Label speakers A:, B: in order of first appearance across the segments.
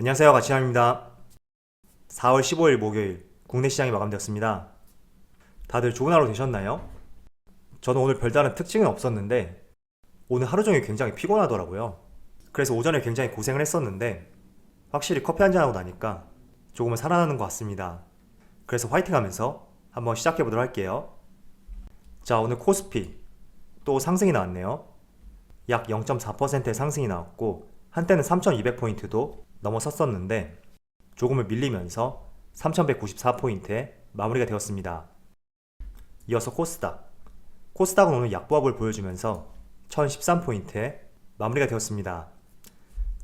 A: 안녕하세요. 가치남입니다. 4월 15일 목요일 국내 시장이 마감되었습니다. 다들 좋은 하루 되셨나요? 저는 오늘 별다른 특징은 없었는데 오늘 하루 종일 굉장히 피곤하더라고요. 그래서 오전에 굉장히 고생을 했었는데 확실히 커피 한잔 하고 나니까 조금은 살아나는 것 같습니다. 그래서 화이팅 하면서 한번 시작해 보도록 할게요. 자, 오늘 코스피 또 상승이 나왔네요. 약 0.4%의 상승이 나왔고 한때는 3200포인트도 넘어섰었는데 조금을 밀리면서 3194포인트에 마무리가 되었습니다. 이어서 코스닥은 오늘 약보합을 보여주면서 1013포인트에 마무리가 되었습니다.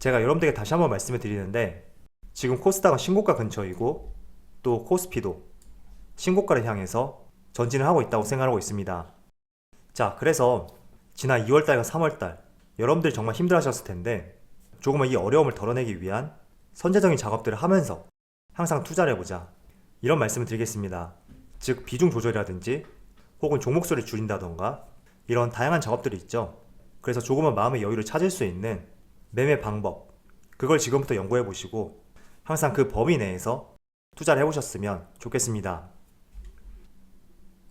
A: 제가 여러분들에게 다시 한번 말씀을 드리는데 지금 코스닥은 신고가 근처이고 또 코스피도 신고가를 향해서 전진을 하고 있다고 생각하고 있습니다. 자, 그래서 지난 2월달과 3월달 여러분들이 정말 힘들어하셨을 텐데 조금은 이 어려움을 덜어내기 위한 선제적인 작업들을 하면서 항상 투자를 해보자, 이런 말씀을 드리겠습니다. 즉 비중 조절이라든지 혹은 종목 수를 줄인다던가 이런 다양한 작업들이 있죠. 그래서 조금은 마음의 여유를 찾을 수 있는 매매 방법, 그걸 지금부터 연구해 보시고 항상 그 범위 내에서 투자를 해보셨으면 좋겠습니다.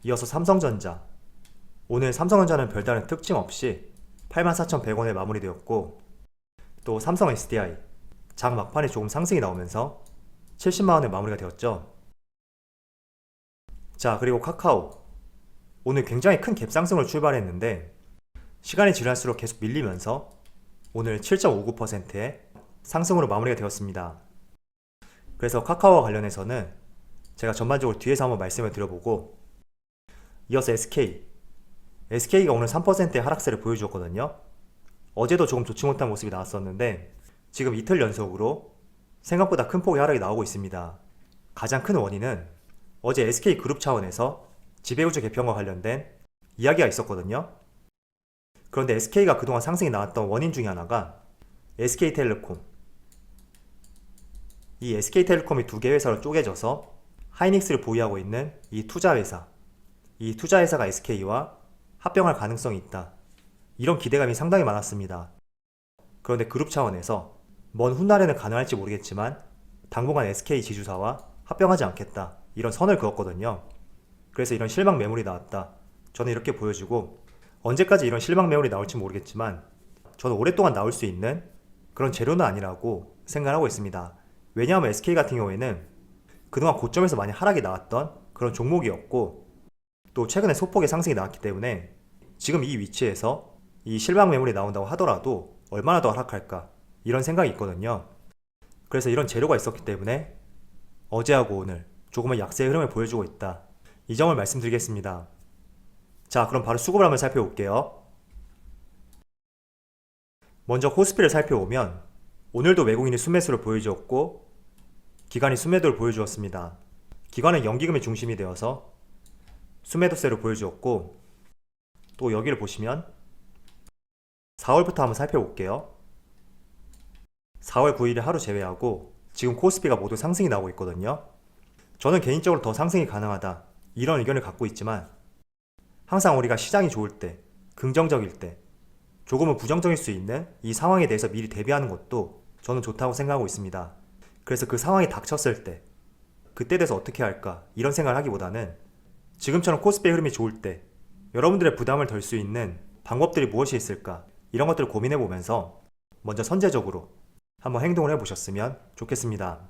A: 이어서 삼성전자, 오늘 삼성전자는 별다른 특징 없이 84,100원에 마무리되었고 또 삼성 SDI 장 막판에 조금 상승이 나오면서 70만원에 마무리가 되었죠. 자, 그리고 카카오 오늘 굉장히 큰 갭상승을 출발했는데 시간이 지날수록 계속 밀리면서 오늘 7.59%의 상승으로 마무리가 되었습니다. 그래서 카카오와 관련해서는 제가 전반적으로 뒤에서 한번 말씀을 드려보고 이어서 SK가 오늘 3%의 하락세를 보여주었거든요. 어제도 조금 좋지 못한 모습이 나왔었는데 지금 이틀 연속으로 생각보다 큰 폭의 하락이 나오고 있습니다. 가장 큰 원인은 어제 SK그룹 차원에서 지배구조 개편과 관련된 이야기가 있었거든요. 그런데 SK가 그동안 상승이 나왔던 원인 중에 하나가 SK텔레콤, 이 SK텔레콤이 두 개 회사로 쪼개져서 하이닉스를 보유하고 있는 이 투자회사가 SK와 합병할 가능성이 있다, 이런 기대감이 상당히 많았습니다. 그런데 그룹 차원에서 먼 훗날에는 가능할지 모르겠지만 당분간 SK 지주사와 합병하지 않겠다, 이런 선을 그었거든요. 그래서 이런 실망 매물이 나왔다, 저는 이렇게 보여주고 언제까지 이런 실망 매물이 나올지 모르겠지만 저는 오랫동안 나올 수 있는 그런 재료는 아니라고 생각하고 있습니다. 왜냐하면 SK 같은 경우에는 그동안 고점에서 많이 하락이 나왔던 그런 종목이었고 또 최근에 소폭의 상승이 나왔기 때문에 지금 이 위치에서 이 실망 매물이 나온다고 하더라도 얼마나 더 하락할까, 이런 생각이 있거든요. 그래서 이런 재료가 있었기 때문에 어제하고 오늘 조금은 약세의 흐름을 보여주고 있다, 이 점을 말씀드리겠습니다. 자, 그럼 바로 수급을 한번 살펴볼게요. 먼저 코스피를 살펴보면 오늘도 외국인이 순매수를 보여주었고 기관이 순매도를 보여주었습니다. 기관은 연기금이 중심이 되어서 순매도세를 보여주었고 또 여기를 보시면 4월부터 한번 살펴볼게요. 4월 9일에 하루 제외하고 지금 코스피가 모두 상승이 나오고 있거든요. 저는 개인적으로 더 상승이 가능하다, 이런 의견을 갖고 있지만 항상 우리가 시장이 좋을 때, 긍정적일 때 조금은 부정적일 수 있는 이 상황에 대해서 미리 대비하는 것도 저는 좋다고 생각하고 있습니다. 그래서 그 상황이 닥쳤을 때 그때 돼서 어떻게 할까, 이런 생각을 하기보다는 지금처럼 코스피의 흐름이 좋을 때 여러분들의 부담을 덜 수 있는 방법들이 무엇이 있을까, 이런 것들을 고민해 보면서 먼저 선제적으로 한번 행동을 해 보셨으면 좋겠습니다.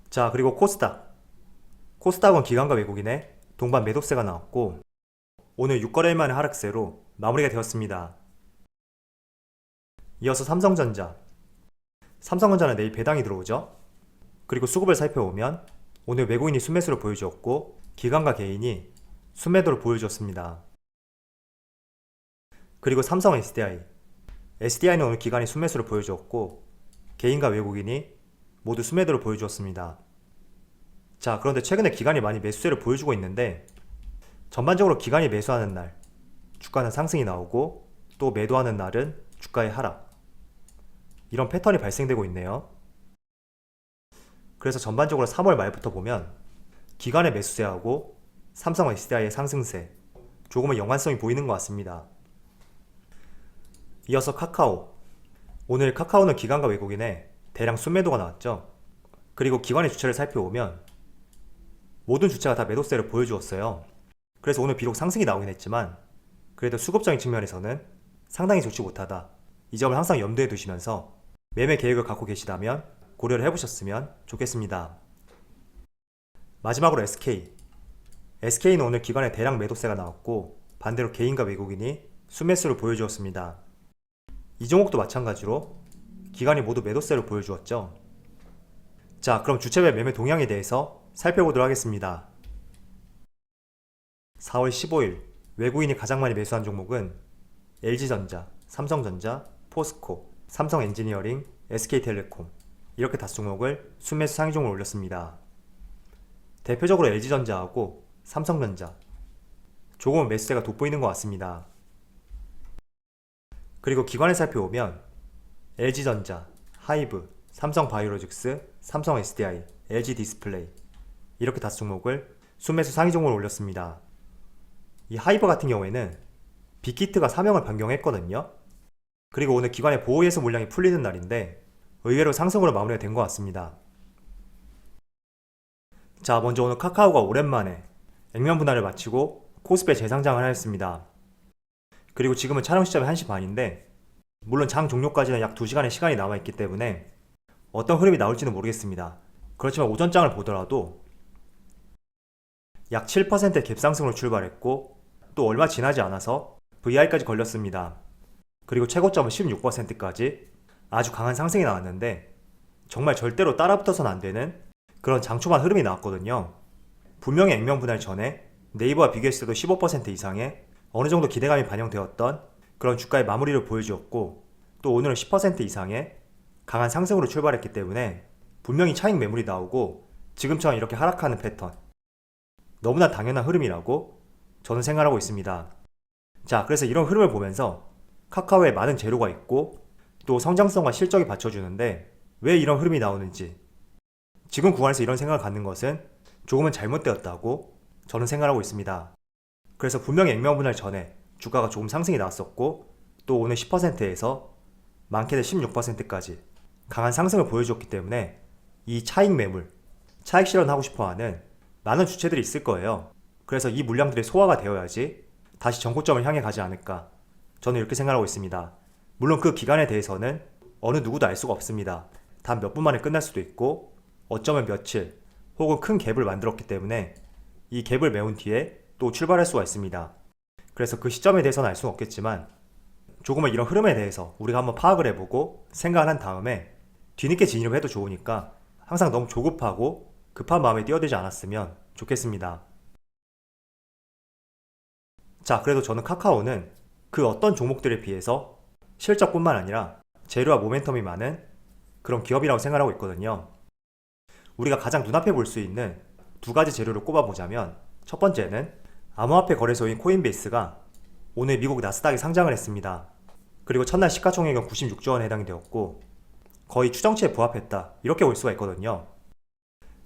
A: 자, 그리고 코스닥은 기관과 외국인의 동반 매도세가 나왔고 오늘 6거래일 만의 하락세로 마무리가 되었습니다. 이어서 삼성전자는 내일 배당이 들어오죠. 그리고 수급을 살펴보면 오늘 외국인이 순매수를 보여주었고 기관과 개인이 순매도를 보여주었습니다. 그리고 삼성 SDI는 오늘 기관이 순매수를 보여주었고 개인과 외국인이 모두 순매도를 보여주었습니다. 자, 그런데 최근에 기관이 많이 매수세를 보여주고 있는데 전반적으로 기관이 매수하는 날 주가는 상승이 나오고 또 매도하는 날은 주가의 하락, 이런 패턴이 발생되고 있네요. 그래서 전반적으로 3월 말부터 보면 기관의 매수세하고 삼성 SDI의 상승세 조금은 연관성이 보이는 것 같습니다. 이어서 카카오, 오늘 카카오는 기관과 외국인의 대량 순매도가 나왔죠. 그리고 기관의 주체를 살펴보면 모든 주체가 다 매도세를 보여주었어요. 그래서 오늘 비록 상승이 나오긴 했지만 그래도 수급적인 측면에서는 상당히 좋지 못하다. 이 점을 항상 염두에 두시면서 매매 계획을 갖고 계시다면 고려를 해보셨으면 좋겠습니다. 마지막으로 SK. SK는 오늘 기관의 대량 매도세가 나왔고 반대로 개인과 외국인이 순매수를 보여주었습니다. 이 종목도 마찬가지로 기관이 모두 매도세를 보여주었죠. 자, 그럼 주체별 매매 동향에 대해서 살펴보도록 하겠습니다. 4월 15일 외국인이 가장 많이 매수한 종목은 LG전자, 삼성전자, 포스코, 삼성엔지니어링, SK텔레콤 이렇게 다섯 종목을 순매수 상위 종목을 올렸습니다. 대표적으로 LG전자하고 삼성전자 조금은 매수세가 돋보이는 것 같습니다. 그리고 기관을 살펴보면 LG전자, 하이브, 삼성바이오로직스, 삼성 SDI, LG디스플레이 이렇게 다섯 종목을 순매수 상위 종목을 올렸습니다. 이 하이브 같은 경우에는 빅히트가 사명을 변경했거든요. 그리고 오늘 기관의 보호예수 물량이 풀리는 날인데 의외로 상승으로 마무리가 된 것 같습니다. 자, 먼저 오늘 카카오가 오랜만에 액면 분할을 마치고 코스피에 재상장을 하였습니다. 그리고 지금은 촬영 시점이 1시 반인데 물론 장 종료까지는 약 2시간의 시간이 남아있기 때문에 어떤 흐름이 나올지는 모르겠습니다. 그렇지만 오전장을 보더라도 약 7%의 갭상승으로 출발했고 또 얼마 지나지 않아서 VR까지 걸렸습니다. 그리고 최고점은 16%까지 아주 강한 상승이 나왔는데 정말 절대로 따라붙어서는 안되는 그런 장초반 흐름이 나왔거든요. 분명히 액면 분할 전에 네이버와 비교했을 때도 15% 이상의 어느정도 기대감이 반영되었던 그런 주가의 마무리를 보여주었고 또 오늘은 10% 이상의 강한 상승으로 출발했기 때문에 분명히 차익 매물이 나오고 지금처럼 이렇게 하락하는 패턴 너무나 당연한 흐름이라고 저는 생각하고 있습니다. 자, 그래서 이런 흐름을 보면서 카카오에 많은 재료가 있고 또 성장성과 실적이 받쳐주는데 왜 이런 흐름이 나오는지 지금 구간에서 이런 생각을 갖는 것은 조금은 잘못되었다고 저는 생각하고 있습니다. 그래서 분명히 액면 분할 전에 주가가 조금 상승이 나왔었고 또 오늘 10%에서 많게는 16%까지 강한 상승을 보여주었기 때문에 이 차익 매물, 차익 실현하고 싶어하는 많은 주체들이 있을 거예요. 그래서 이 물량들이 소화가 되어야지 다시 전고점을 향해 가지 않을까 저는 이렇게 생각하고 있습니다. 물론 그 기간에 대해서는 어느 누구도 알 수가 없습니다. 단 몇 분 만에 끝날 수도 있고 어쩌면 며칠 혹은 큰 갭을 만들었기 때문에 이 갭을 메운 뒤에 또 출발할 수가 있습니다. 그래서 그 시점에 대해서는 알 수는 없겠지만 조금은 이런 흐름에 대해서 우리가 한번 파악을 해보고 생각을 한 다음에 뒤늦게 진입을 해도 좋으니까 항상 너무 조급하고 급한 마음에 뛰어들지 않았으면 좋겠습니다. 자, 그래도 저는 카카오는 그 어떤 종목들에 비해서 실적뿐만 아니라 재료와 모멘텀이 많은 그런 기업이라고 생각하고 있거든요. 우리가 가장 눈앞에 볼 수 있는 두 가지 재료를 꼽아보자면 첫 번째는 암호화폐 거래소인 코인베이스가 오늘 미국 나스닥에 상장을 했습니다. 그리고 첫날 시가총액은 96조 원에 해당이 되었고 거의 추정치에 부합했다 이렇게 볼 수가 있거든요.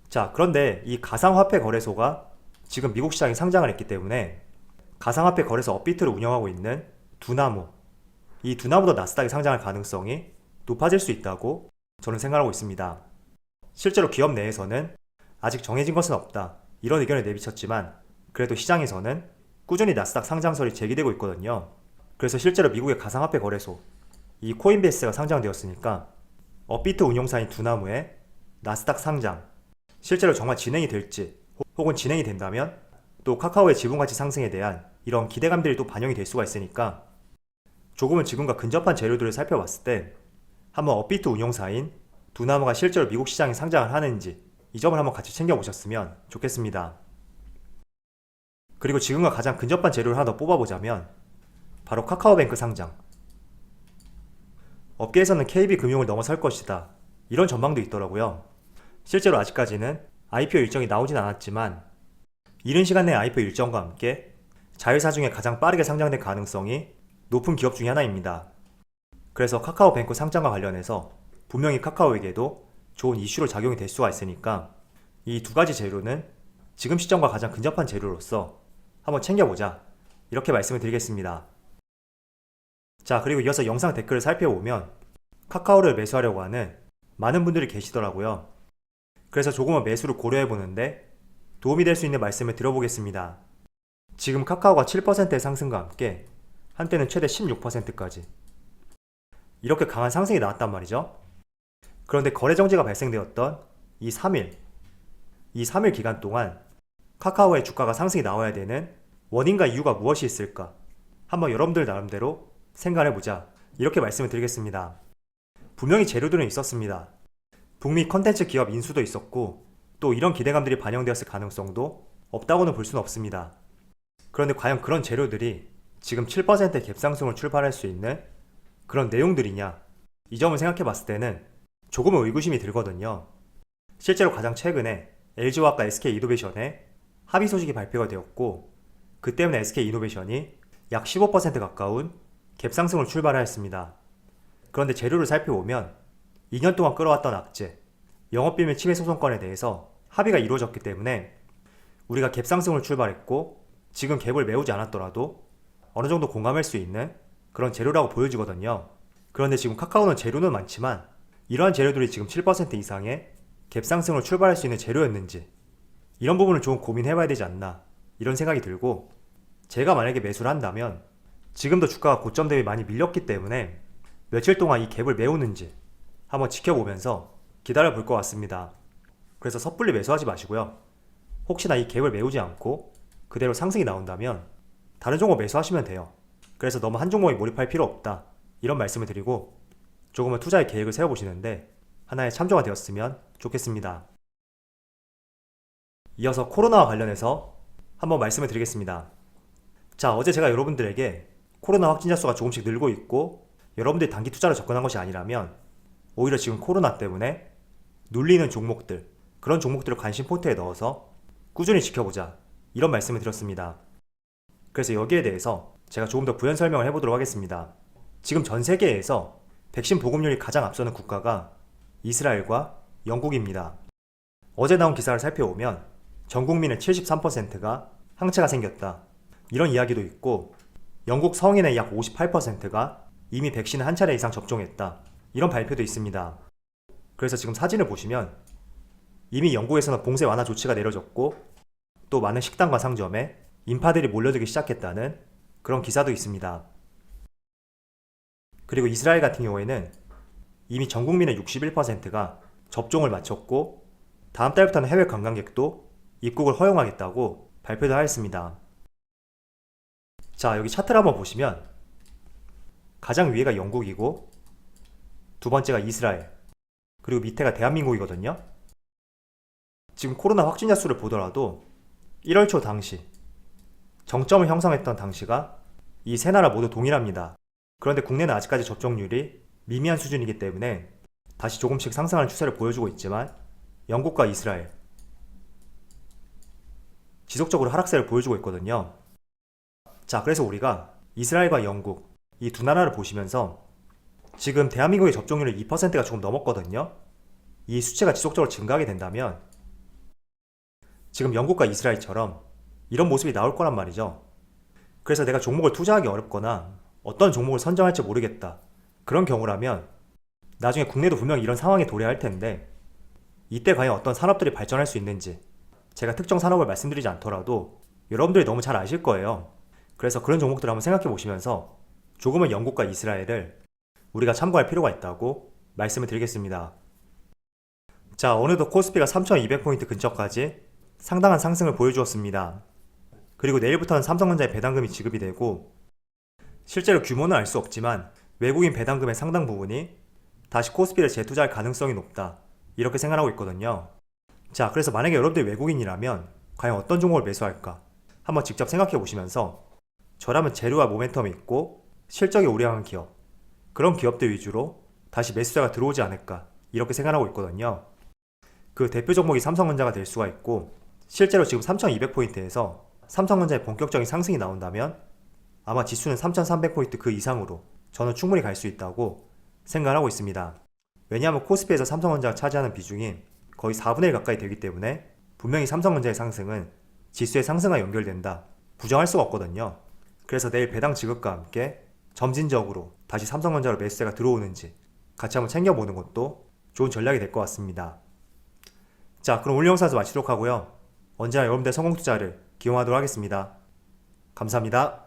A: 자, 그런데 이 가상화폐 거래소가 지금 미국 시장에 상장을 했기 때문에 가상화폐 거래소 업비트를 운영하고 있는 두나무 이 두나무도 나스닥에 상장할 가능성이 높아질 수 있다고 저는 생각하고 있습니다. 실제로 기업 내에서는 아직 정해진 것은 없다 이런 의견을 내비쳤지만 그래도 시장에서는 꾸준히 나스닥 상장설이 제기되고 있거든요. 그래서 실제로 미국의 가상화폐 거래소 이 코인베이스가 상장되었으니까 업비트 운용사인 두나무의 나스닥 상장 실제로 정말 진행이 될지 혹은 진행이 된다면 또 카카오의 지분가치 상승에 대한 이런 기대감들이 또 반영이 될 수가 있으니까 조금은 지금과 근접한 재료들을 살펴봤을 때 한번 업비트 운용사인 두나무가 실제로 미국 시장에 상장을 하는지 이 점을 한번 같이 챙겨보셨으면 좋겠습니다. 그리고 지금과 가장 근접한 재료를 하나 더 뽑아보자면 바로 카카오뱅크 상장. 업계에서는 KB금융을 넘어설 것이다 이런 전망도 있더라고요. 실제로 아직까지는 IPO 일정이 나오진 않았지만 이른 시간 내 IPO 일정과 함께 자회사 중에 가장 빠르게 상장될 가능성이 높은 기업 중에 하나입니다. 그래서 카카오뱅크 상장과 관련해서 분명히 카카오에게도 좋은 이슈로 작용이 될 수가 있으니까 이 두 가지 재료는 지금 시점과 가장 근접한 재료로서 한번 챙겨보자 이렇게 말씀을 드리겠습니다. 자, 그리고 이어서 영상 댓글을 살펴보면 카카오를 매수하려고 하는 많은 분들이 계시더라고요. 그래서 조금은 매수를 고려해 보는데 도움이 될 수 있는 말씀을 드려보겠습니다. 지금 카카오가 7%의 상승과 함께 한때는 최대 16%까지 이렇게 강한 상승이 나왔단 말이죠. 그런데 거래 정지가 발생되었던 이 3일 기간 동안 카카오의 주가가 상승이 나와야 되는 원인과 이유가 무엇이 있을까? 한번 여러분들 나름대로 생각해보자. 이렇게 말씀을 드리겠습니다. 분명히 재료들은 있었습니다. 북미 컨텐츠 기업 인수도 있었고 또 이런 기대감들이 반영되었을 가능성도 없다고는 볼 수는 없습니다. 그런데 과연 그런 재료들이 지금 7%의 갭상승을 출발할 수 있는 그런 내용들이냐? 이 점을 생각해 봤을 때는 조금은 의구심이 들거든요. 실제로 가장 최근에 LG화학과 SK이노베이션의 합의 소식이 발표가 되었고 그 때문에 SK이노베이션이 약 15% 가까운 갭상승을 출발하였습니다. 그런데 재료를 살펴보면 2년 동안 끌어왔던 악재, 영업비밀 침해 소송건에 대해서 합의가 이루어졌기 때문에 우리가 갭상승을 출발했고 지금 갭을 메우지 않았더라도 어느 정도 공감할 수 있는 그런 재료라고 보여지거든요. 그런데 지금 카카오는 재료는 많지만 이러한 재료들이 지금 7% 이상의 갭상승을 출발할 수 있는 재료였는지 이런 부분을 좀 고민해봐야 되지 않나 이런 생각이 들고 제가 만약에 매수를 한다면 지금도 주가가 고점 대비 많이 밀렸기 때문에 며칠 동안 이 갭을 메우는지 한번 지켜보면서 기다려 볼 것 같습니다. 그래서 섣불리 매수하지 마시고요. 혹시나 이 갭을 메우지 않고 그대로 상승이 나온다면 다른 종목 매수하시면 돼요. 그래서 너무 한 종목에 몰입할 필요 없다 이런 말씀을 드리고 조금은 투자의 계획을 세워보시는데 하나의 참조가 되었으면 좋겠습니다. 이어서 코로나와 관련해서 한번 말씀을 드리겠습니다. 자, 어제 제가 여러분들에게 코로나 확진자 수가 조금씩 늘고 있고 여러분들이 단기 투자로 접근한 것이 아니라면 오히려 지금 코로나 때문에 눌리는 종목들, 그런 종목들을 관심 포트에 넣어서 꾸준히 지켜보자 이런 말씀을 드렸습니다. 그래서 여기에 대해서 제가 조금 더 부연 설명을 해보도록 하겠습니다. 지금 전 세계에서 백신 보급률이 가장 앞서는 국가가 이스라엘과 영국입니다. 어제 나온 기사를 살펴보면 전 국민의 73%가 항체가 생겼다 이런 이야기도 있고 영국 성인의 약 58%가 이미 백신을 한 차례 이상 접종했다 이런 발표도 있습니다. 그래서 지금 사진을 보시면 이미 영국에서는 봉쇄 완화 조치가 내려졌고 또 많은 식당과 상점에 인파들이 몰려들기 시작했다는 그런 기사도 있습니다. 그리고 이스라엘 같은 경우에는 이미 전 국민의 61%가 접종을 마쳤고 다음 달부터는 해외 관광객도 입국을 허용하겠다고 발표도 하였습니다. 자, 여기 차트를 한번 보시면 가장 위에가 영국이고 두 번째가 이스라엘 그리고 밑에가 대한민국이거든요. 지금 코로나 확진자 수를 보더라도 1월 초 당시 정점을 형성했던 당시가 이 세 나라 모두 동일합니다. 그런데 국내는 아직까지 접종률이 미미한 수준이기 때문에 다시 조금씩 상승하는 추세를 보여주고 있지만 영국과 이스라엘 지속적으로 하락세를 보여주고 있거든요. 자, 그래서 우리가 이스라엘과 영국 이 두 나라를 보시면서 지금 대한민국의 접종률이 2%가 조금 넘었거든요. 이 수치가 지속적으로 증가하게 된다면 지금 영국과 이스라엘처럼 이런 모습이 나올 거란 말이죠. 그래서 내가 종목을 투자하기 어렵거나 어떤 종목을 선정할지 모르겠다 그런 경우라면 나중에 국내도 분명히 이런 상황에 도래할 텐데 이때 과연 어떤 산업들이 발전할 수 있는지 제가 특정 산업을 말씀드리지 않더라도 여러분들이 너무 잘 아실 거예요. 그래서 그런 종목들을 한번 생각해 보시면서 조금은 영국과 이스라엘을 우리가 참고할 필요가 있다고 말씀을 드리겠습니다. 자, 어느덧 코스피가 3200포인트 근처까지 상당한 상승을 보여주었습니다. 그리고 내일부터는 삼성전자의 배당금이 지급이 되고 실제로 규모는 알 수 없지만 외국인 배당금의 상당 부분이 다시 코스피를 재투자할 가능성이 높다 이렇게 생각하고 있거든요. 자, 그래서 만약에 여러분들이 외국인이라면 과연 어떤 종목을 매수할까 한번 직접 생각해 보시면서 저라면 재료와 모멘텀이 있고 실적이 우량한 기업 그런 기업들 위주로 다시 매수자가 들어오지 않을까 이렇게 생각하고 있거든요. 그 대표 종목이 삼성전자가 될 수가 있고 실제로 지금 3200포인트에서 삼성전자의 본격적인 상승이 나온다면 아마 지수는 3300포인트 그 이상으로 저는 충분히 갈 수 있다고 생각하고 있습니다. 왜냐하면 코스피에서 삼성전자가 차지하는 비중이 거의 4분의 1 가까이 되기 때문에 분명히 삼성전자의 상승은 지수의 상승과 연결된다 부정할 수가 없거든요. 그래서 내일 배당 지급과 함께 점진적으로 다시 삼성전자로 매수세가 들어오는지 같이 한번 챙겨보는 것도 좋은 전략이 될 것 같습니다. 자, 그럼 오늘 영상에서 마치도록 하고요. 언제나 여러분들의 성공 투자를 기원하도록 하겠습니다. 감사합니다.